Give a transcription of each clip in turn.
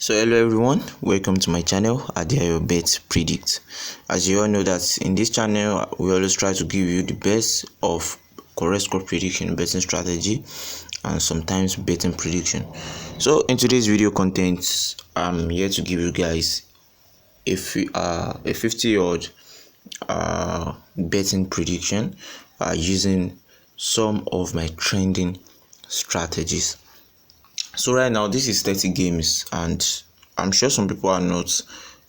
So hello everyone, welcome to my channel Adeayo Bet Predict. As you all know that in this channel we always try to give you the best of correct score prediction, betting strategy, and sometimes betting prediction. So in today's video content, I'm here to give you guys a 50-odd betting prediction using some of my trending strategies. So right now this is 30 games and I'm sure some people are not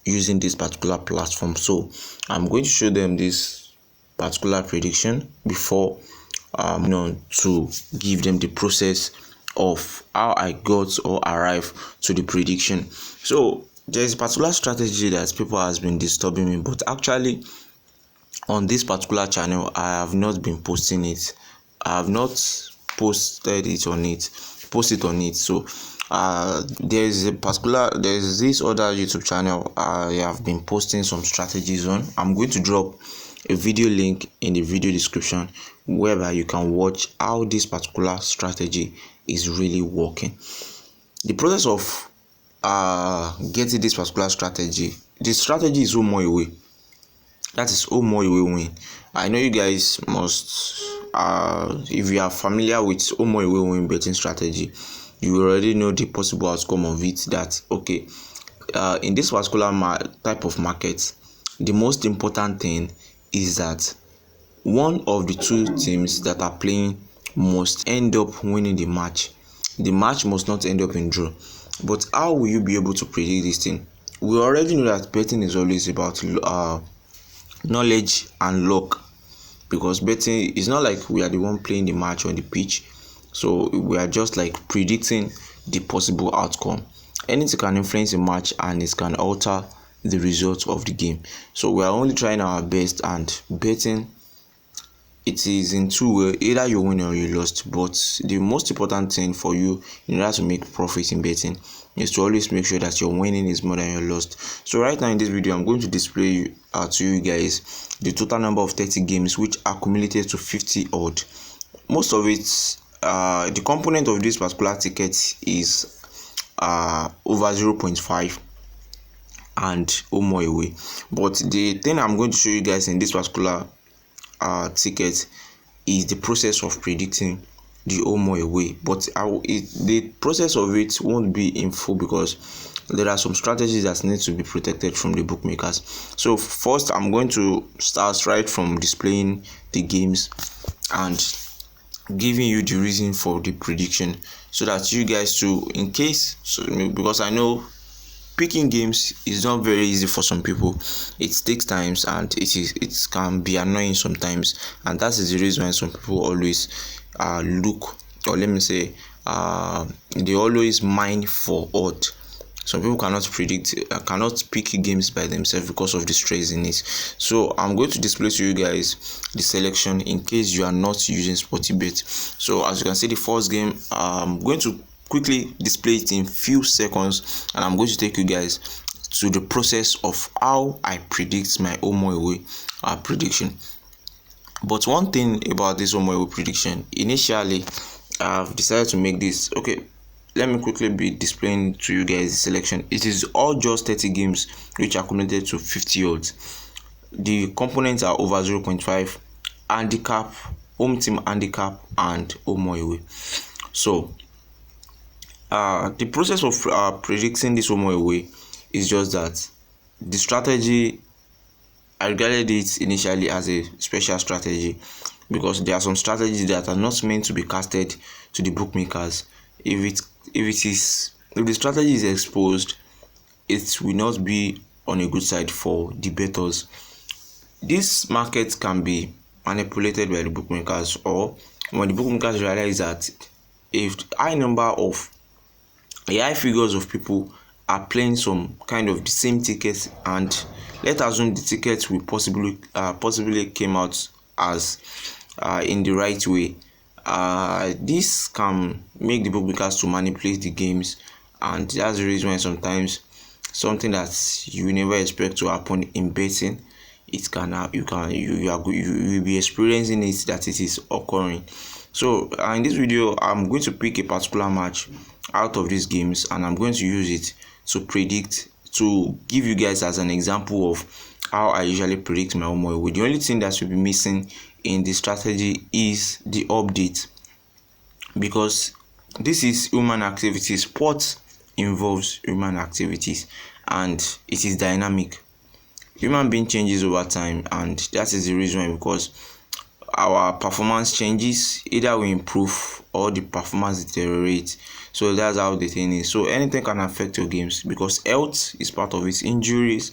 using this particular platform, so I'm going to show them this particular prediction before to give them the process of how I got or arrived to the prediction. So there's a particular strategy that people has been disturbing me, but actually on this particular channel I have not been posting it. I have not posted it on it. So there's this other YouTube channel I have been posting some strategies on. I'm going to drop a video link in the video description whereby you can watch how this particular strategy is really working. The process of getting this particular strategy, the strategy is Omoiwe. That is Omoiwe win. I know you guys must if you are familiar with Omoiwe win betting strategy, you already know the possible outcome of it. That okay, in this particular type of market, the most important thing is that one of the two teams that are playing must end up winning the match. The match must not end up in draw. But how will you be able to predict this thing? We already know that betting is always about knowledge and luck, because betting is not like we are the one playing the match on the pitch, so we are just like predicting the possible outcome. Anything can influence a match and it can alter the result of the game, so we are only trying our best. And betting, it is in two ways: either you win or you lost. But the most important thing for you in order to make profit in betting is to always make sure that your winning is more than your lost. So right now in this video I'm going to display to you guys the total number of 30 games which accumulated to 50 odd. Most of it, the component of this particular ticket is over 0.5 and Omoiwe. But the thing I'm going to show you guys in this particular ticket is the process of predicting the Omoiwe. But the process of it won't be in full because there are some strategies that need to be protected from the bookmakers. So first I'm going to start right from displaying the games and giving you the reason for the prediction, so that you guys too, in case, because I know picking games is not very easy for some people. It takes time and it can be annoying sometimes, and that is the reason why some people always look, or let me say they always mine for odd. Some people cannot pick games by themselves because of the stress in it. So I'm going to display to you guys the selection in case you are not using Sportybet. So as you can see, the first game, I'm going to quickly display it in few seconds, and I'm going to take you guys to the process of how I predict my Omoiwe prediction. But one thing about this Omoiwe prediction, initially I've decided to make this. Okay, let me quickly be displaying to you guys the selection. It is all just 30 games which accumulated to 50 odds. The components are over 0.5, handicap, home team handicap, and Omoiwe. So the process of predicting this Omoiwe is just that the strategy, I regarded it initially as a special strategy because there are some strategies that are not meant to be casted to the bookmakers. If the strategy is exposed, it will not be on a good side for the bettors. This market can be manipulated by the bookmakers, or when the bookmakers realize that if high figures of people are playing some kind of the same tickets, and let us assume the tickets will possibly came out as in the right way, this can make the bookmakers to manipulate the games, and that's the reason why sometimes something that you never expect to happen in betting, it can you will be experiencing it, that it is occurring. So in this video I'm going to pick a particular match out of these games, and I'm going to use it to predict, to give you guys as an example of how I usually predict my home or away. The only thing that will be missing in the strategy is the update, because this is human activity. Sport involves human activities and it is dynamic. Human being changes over time, and that is the reason why, because our performance changes, either we improve or the performance deteriorates. So that's how the thing is. So anything can affect your games, because health is part of it. Injuries,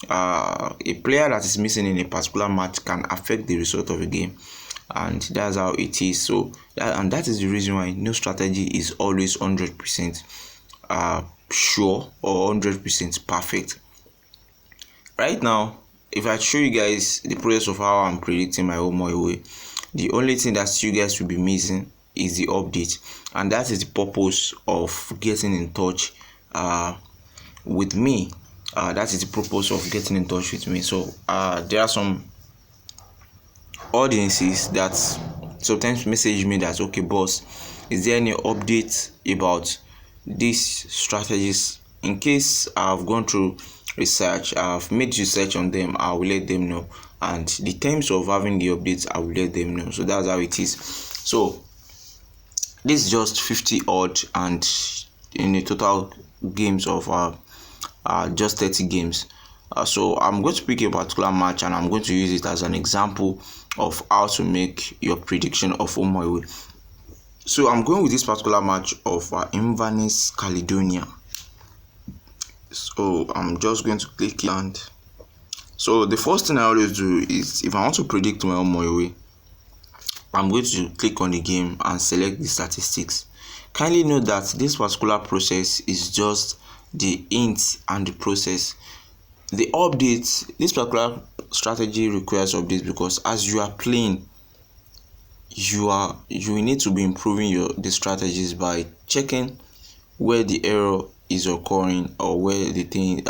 a player that is missing in a particular match can affect the result of a game, and that's how it is. So that is the reason why no strategy is always 100% sure or 100% perfect. Right now, if I show you guys the process of how I'm predicting my home or away, the only thing that you guys will be missing is the update, and that is the purpose of getting in touch with me. That is the purpose of getting in touch with me. So there are some audiences that sometimes message me that, okay boss, is there any update about these strategies? In case I've gone through research, I've made research on them, I will let them know, and the terms of having the updates, I will let them know. So that's how it is. So this is just 50 odd, and in the total games of just 30 games. So I'm going to pick a particular match and I'm going to use it as an example of how to make your prediction of home or away. So I'm going with this particular match of Inverness Caledonia. So I'm just going to click and so the first thing I always do is, if I want to predict my home or away, I'm going to click on the game and select the statistics. Kindly note that this particular process is just the hint and the process. The updates, this particular strategy requires updates, because as you are playing, you need to be improving the strategies by checking where the error is occurring, or where the thing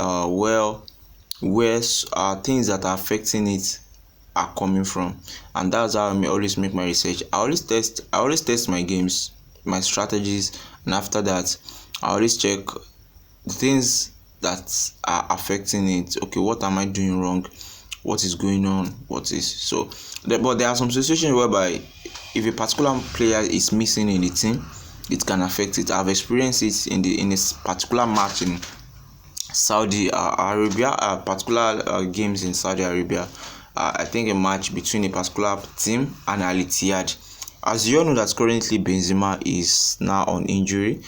where things that are affecting it are coming from. And that's how I always make my research. I always test my games, my strategies, and after that I always check the things that are affecting it. Okay, what am I doing wrong? What is going on? What is so? But there are some situations whereby if a particular player is missing in the team, it can affect it. I've experienced it in this particular match in Saudi Arabia, particular games in Saudi Arabia. I think a match between a particular team and Al Ittihad. As you all know that currently Benzema is now on injury,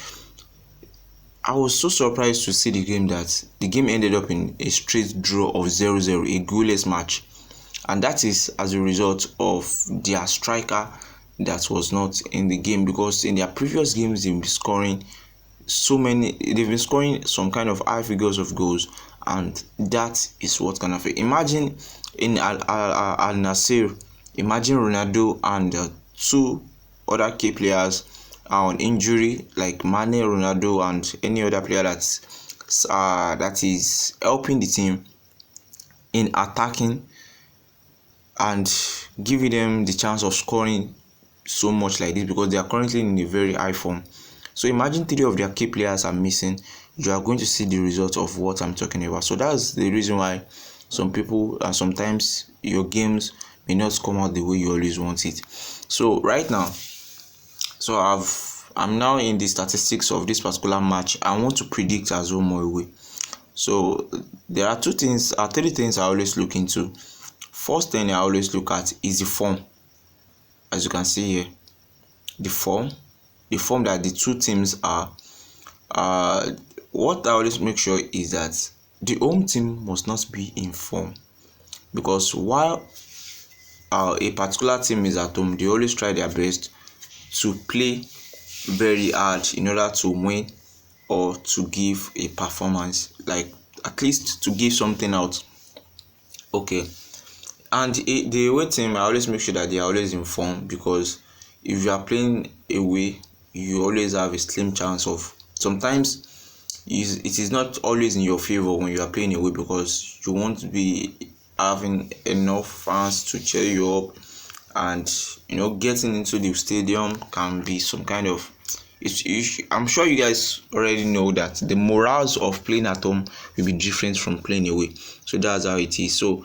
I was so surprised to see the game ended up in a straight draw of 0-0, a goalless match. And that is as a result of their striker that was not in the game, because in their previous games they've been scoring some kind of high figures of goals, and that is what can affect. Imagine in Al Nassr, imagine Ronaldo and two other key players are on injury, like Mane, Ronaldo, and any other player that is helping the team in attacking and giving them the chance of scoring so much like this, because they are currently in a very high form. So imagine 3 of their key players are missing. You are going to see the result of what I'm talking about. So that's the reason why some people sometimes your games may not come out the way you always want it. So right now, I'm now in the statistics of this particular match. I want to predict as home or away. So there are 3 things I always look into. First thing I always look at is the form. As you can see here, the form that the 2 teams are. What I always make sure is that the home team must not be in form, because while a particular team is at home, they always try their best to play very hard in order to win or to give a performance, like at least to give something out. Okay, and the away team, I always make sure that they are always in form, because if you are playing away, you always have a slim chance of, sometimes it is not always in your favor when you are playing away, because you won't be having enough fans to cheer you up, and getting into the stadium can be some kind of I'm sure you guys already know that the morals of playing at home will be different from playing away. So that's how it is. So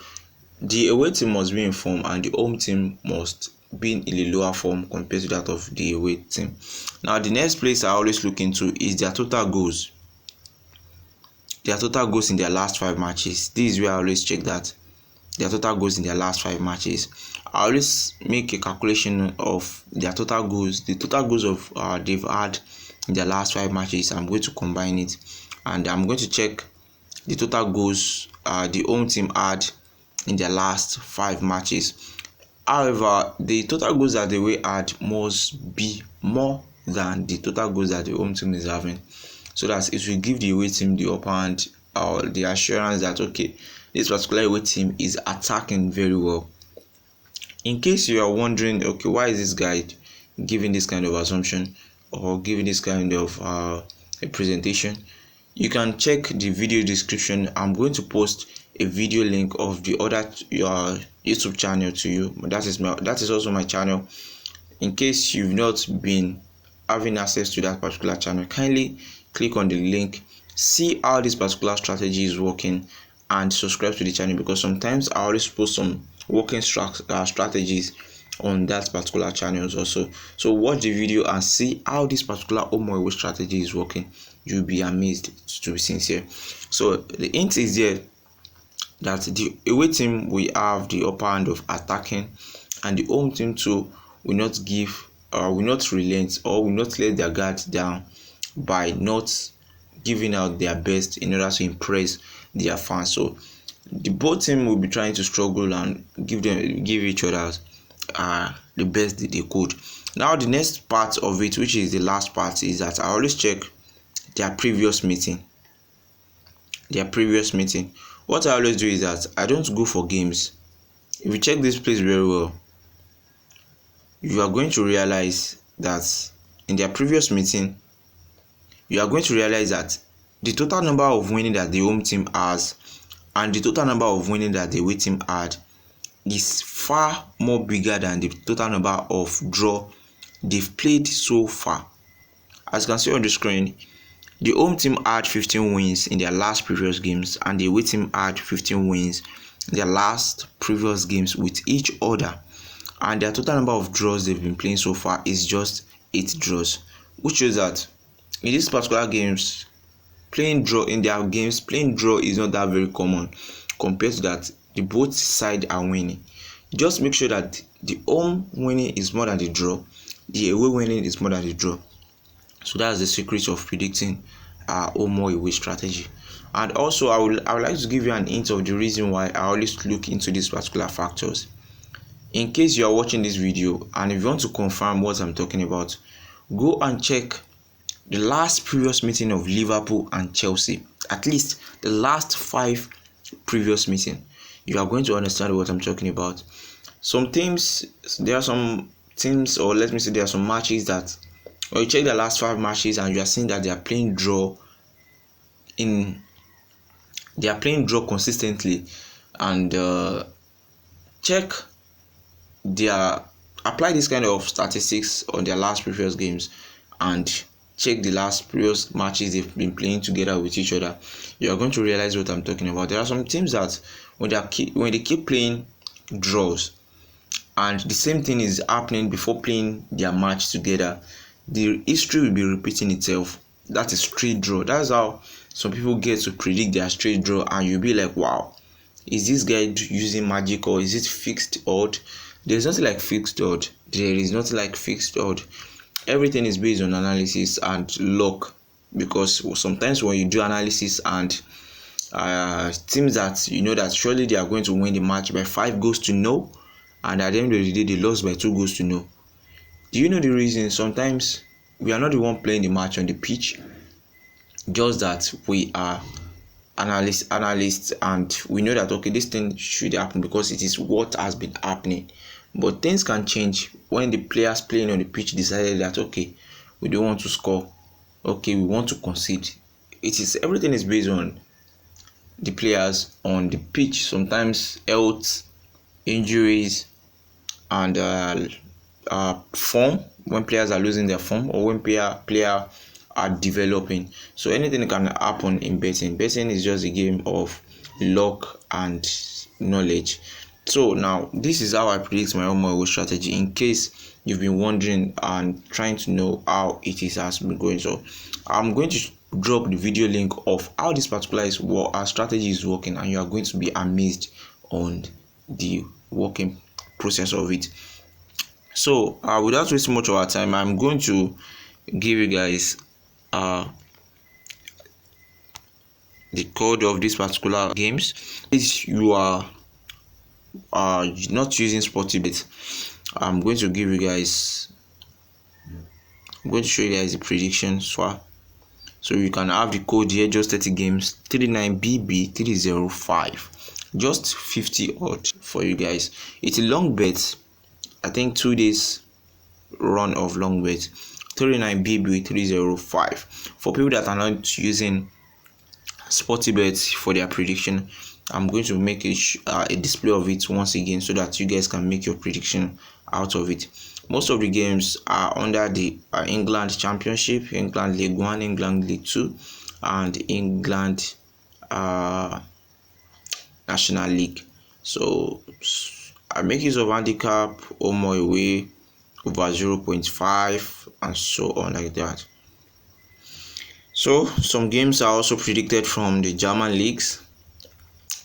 the away team must be in form and the home team must be in a lower form compared to that of the away team. Now the next place I always look into is their total goals. Their total goals in their last 5 matches. This is where I always check that. Their total goals in their last 5 matches. I always make a calculation of their total goals, the total goals of they've had in their last 5 matches. I'm going to combine it, and I'm going to check the total goals the home team had in their last 5 matches. However, the total goals that the away had must be more than the total goals that the home team is having, so that it will give the away team the upper hand or the assurance that okay, this particular away team is attacking very well. In case you are wondering, okay, why is this guy giving this kind of assumption or giving this kind of a presentation, you can check the video description. I'm going to post a video link of the other your YouTube channel to you. That is also my channel. In case you've not been having access to that particular channel, kindly click on the link, see how this particular strategy is working, and subscribe to the channel, because sometimes I always post some working strategies on that particular channel also. So watch the video and see how this particular home or away strategy is working. You'll be amazed, to be sincere. So the hint is there that the away team will have the upper hand of attacking, and the home team too will not relent or will not let their guard down by not giving out their best in order to impress their fans. So the both team will be trying to struggle and give each other the best that they could. Now the next part of it, which is the last part, is that I always check their previous meeting. What I always do is that I don't go for games. If you check this place very well, you are going to realize that in their previous meeting, you are going to realize that the total number of winning that the home team has and the total number of winning that the away team had is far more bigger than the total number of draw they've played so far. As you can see on the screen, the home team had 15 wins in their last previous games, and the away team had 15 wins in their last previous games with each other. And their total number of draws they've been playing so far is just 8 draws, which shows that in these particular games, playing draw is not that very common compared to that the both sides are winning. Just make sure that the home winning is more than the draw, the away winning is more than the draw. So that's the secret of predicting home or away strategy. And also I would like to give you an hint of the reason why I always look into these particular factors. In case you are watching this video and if you want to confirm what I'm talking about, go and check the last previous meeting of Liverpool and Chelsea, at least the last 5 previous meetings. You are going to understand what I'm talking about. There are some teams, or let me say there are some matches that when you check the last 5 matches and you are seeing that they are playing draw consistently, and apply this kind of statistics on their last previous games and check the last previous matches they've been playing together with each other. You are going to realize what I'm talking about. There are some teams that when they keep playing draws and the same thing is happening before playing their match together, the history will be repeating itself. That is straight draw. That's how some people get to predict their straight draw, and you'll be like, wow, is this guy using magic or is it fixed odd? There's nothing like fixed odd. Everything is based on analysis and luck, because sometimes when you do analysis and teams that you know that surely they are going to win the match by 5 goals to 0, and at the end of the day they lost by 2 goals to 0. Do you know the reason? Sometimes we are not the one playing the match on the pitch, just that we are analysts and we know that okay, this thing should happen because it is what has been happening. But things can change when the players playing on the pitch decided that okay, we don't want to score, okay, we want to concede. Everything is based on the players on the pitch. Sometimes health, injuries, and form when players are losing their form or when player are developing. So anything can happen in betting. Betting is just a game of luck and knowledge. So now this is how I predict my own away strategy, in case you've been wondering and trying to know how it has been going. So I'm going to drop the video link of how this particular our strategy is working, and you are going to be amazed on the working process of it. So without wasting much of our time, I'm going to give you guys the code of this particular games. If you are not using Sportybet, I'm going to give you guys, I'm going to show you guys the prediction. So you can have the code here, just 30 games, 39BB305, just 50 odd for you guys. It's a long bet, I think 2 days run of long bet, 39BB305. For people that are not using Sportybet for their prediction, I'm going to make a display of it once again, so that you guys can make your prediction out of it. Most of the games are under the England Championship, England League 1, England League 2, and England National League. So I make use of handicap, home or away, over 0.5, and so on like that. So some games are also predicted from the German leagues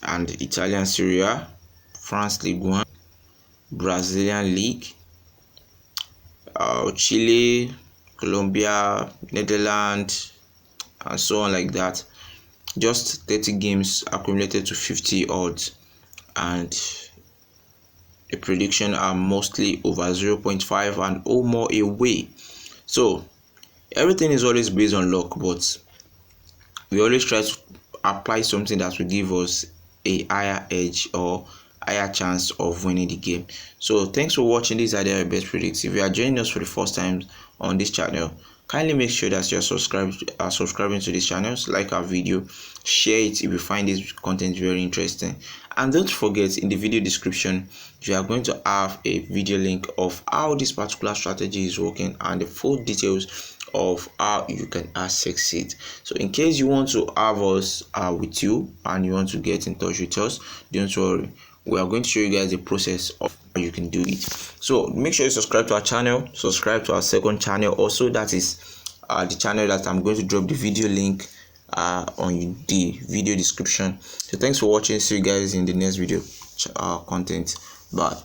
and Italian Serie A, France League 1, Brazilian League, Chile, Colombia, Netherlands, and so on like that. Just 30 games accumulated to 50 odds, and the prediction are mostly over 0.5 and or more away. So everything is always based on luck, but we always try to apply something that will give us a higher edge or higher chance of winning the game. So thanks for watching. These are the best predicts. If you are joining us for the first time on this channel, kindly make sure that you're subscribing to this channel, like our video, share it if you find this content very interesting, and don't forget, in the video description you are going to have a video link of how this particular strategy is working and the full details of how you can access it. So in case you want to have us with you and you want to get in touch with us, don't worry, we are going to show you guys the process of how you can do it. So make sure you subscribe to our channel, subscribe to our second channel also, that is the channel that I'm going to drop the video link on the video description. So thanks for watching. See you guys in the next video content. Bye.